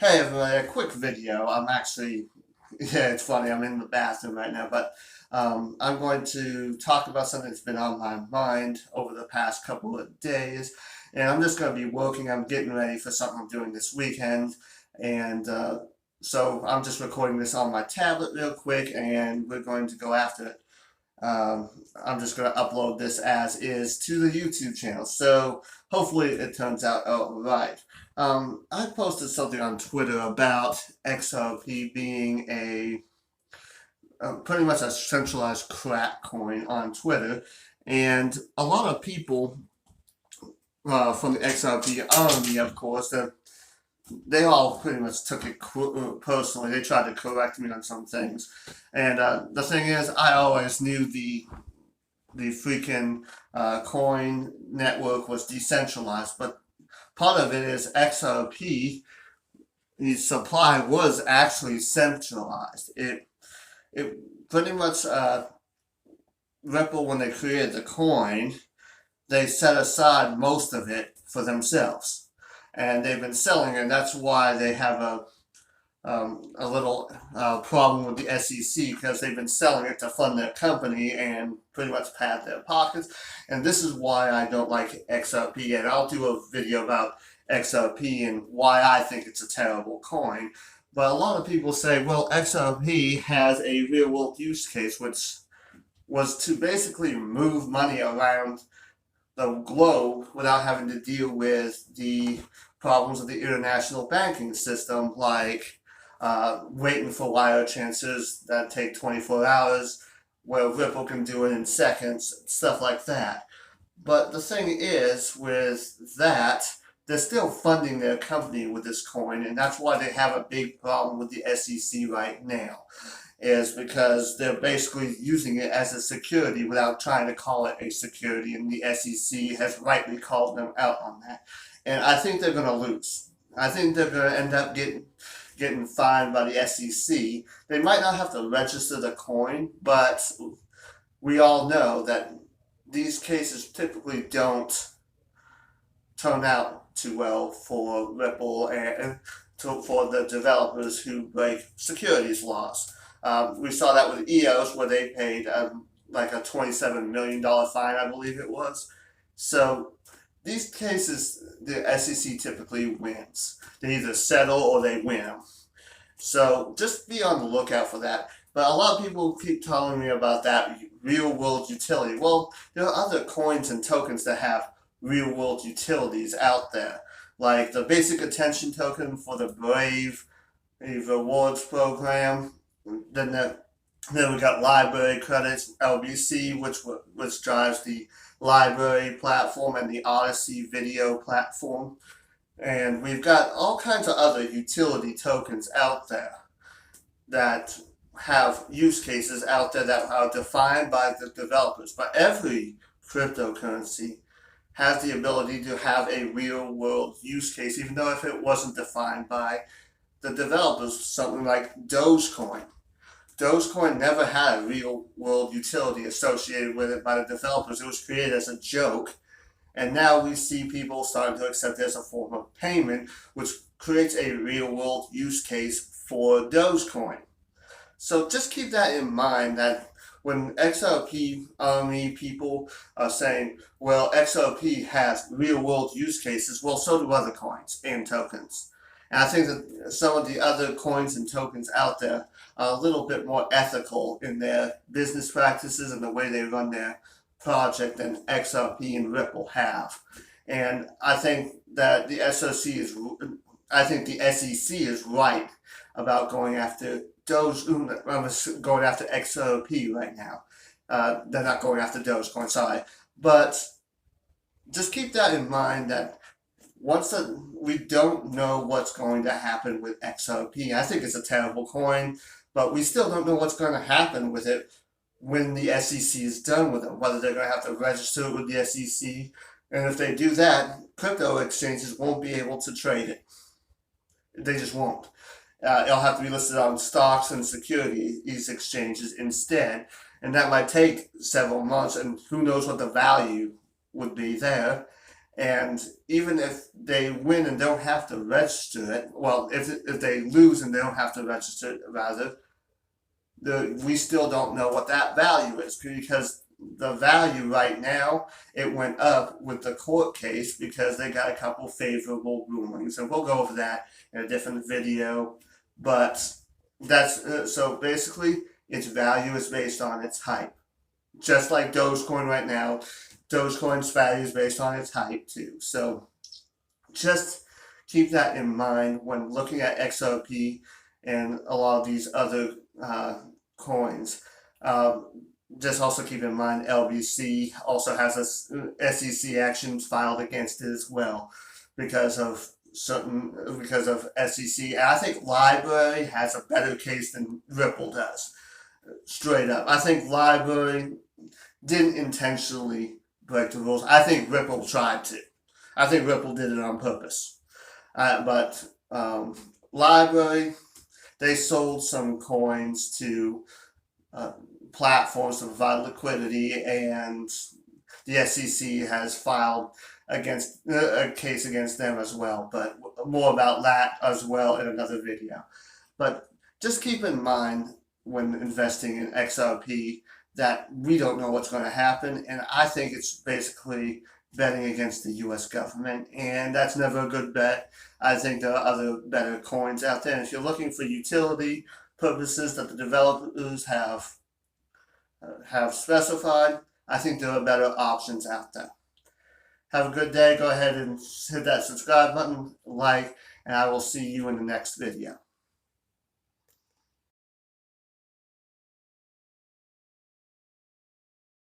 Hey everybody, a quick video. Yeah, it's funny, I'm in the bathroom right now, but I'm going to talk about something that's been on my mind over the past couple of days. And I'm just going to be working, I'm getting ready for something I'm doing this weekend. And so I'm just recording this on my tablet real quick, and we're going to go after it. I'm just going to upload this as is to the YouTube channel. So hopefully it turns out all right. I posted something on Twitter about XRP being pretty much a centralized crack coin on Twitter, and a lot of people from the XRP army, of course, they all pretty much took it personally. They tried to correct me on some things, and the thing is, I always knew the freaking coin network was decentralized, but part of it is XRP. The supply was actually centralized. It pretty much Ripple, when they created the coin, they set aside most of it for themselves, and they've been selling it. And that's why they have a little problem with the SEC, because they've been selling it to fund their company and pretty much pad their pockets. And this is why I don't like XRP, and I'll do a video about XRP and why I think it's a terrible coin. But a lot of people say, well, XRP has a real world use case, which was to basically move money around the globe without having to deal with the problems of the international banking system, like waiting for wire transfers that take 24 hours, where Ripple can do it in seconds, stuff like that. But the thing is, with that, they're still funding their company with this coin, and that's why they have a big problem with the SEC right now, is because they're basically using it as a security without trying to call it a security, and the SEC has rightly called them out on that. And I think they're going to lose. I think they're going to end up getting fined by the SEC. They might not have to register the coin, but we all know that these cases typically don't turn out too well for Ripple and for the developers who break securities laws. We saw that with EOS, where they paid like a $27 million fine, I believe it was. So these cases, the SEC typically wins. They either settle or they win. So just be on the lookout for that. But a lot of people keep telling me about that real world utility. Well, there are other coins and tokens that have real world utilities out there, like the basic attention token for the Brave rewards program. Then we got library credits, LBC, which drives the library platform and the Odyssey video platform. And we've got all kinds of other utility tokens out there that have use cases out there that are defined by the developers. But every cryptocurrency has the ability to have a real world use case, even though if it wasn't defined by the developers. Something like Dogecoin. Dogecoin never had a real world utility associated with it by the developers. It was created as a joke. And now we see people starting to accept it as a form of payment, which creates a real world use case for Dogecoin. So just keep that in mind, that when XRP army people are saying, well, XRP has real world use cases, well, so do other coins and tokens. And I think that some of the other coins and tokens out there are a little bit more ethical in their business practices and the way they run their project than XRP and Ripple have. And I think that the SEC is right about going after going after XRP right now. They're not going after Dogecoin, sorry. But just keep that in mind, that we don't know what's going to happen with XRP. I think it's a terrible coin, but we still don't know what's going to happen with it when the SEC is done with it, whether they're going to have to register it with the SEC. And if they do that, crypto exchanges won't be able to trade it. They just won't. It'll have to be listed on stocks and securities exchanges instead, and that might take several months, and who knows what the value would be there. And even if they win and don't have to register it, well, if they lose and they don't have to register it, rather, we still don't know what that value is, because the value right now, it went up with the court case because they got a couple favorable rulings, and we'll go over that in a different video. But that's so basically its value is based on its hype, just like Dogecoin right now. Dogecoin's value is based on its hype too. So just keep that in mind when looking at XRP and a lot of these other coins. Just also keep in mind LBC also has a SEC actions filed against it as well because of SEC. And I think Library has a better case than Ripple does. Straight up, I think Library didn't intentionally break the rules. I think Ripple tried to. I think Ripple did it on purpose. But Library, they sold some coins to platforms to provide liquidity, and the SEC has filed against a case against them as well. But more about that as well in another video. But just keep in mind when investing in XRP that we don't know what's going to happen, and I think it's basically betting against the U.S. government, and that's never a good bet. I think there are other better coins out there, and if you're looking for utility purposes that the developers have specified, I think there are better options out there. Have a good day. Go ahead and hit that subscribe button, like, and I will see you in the next video.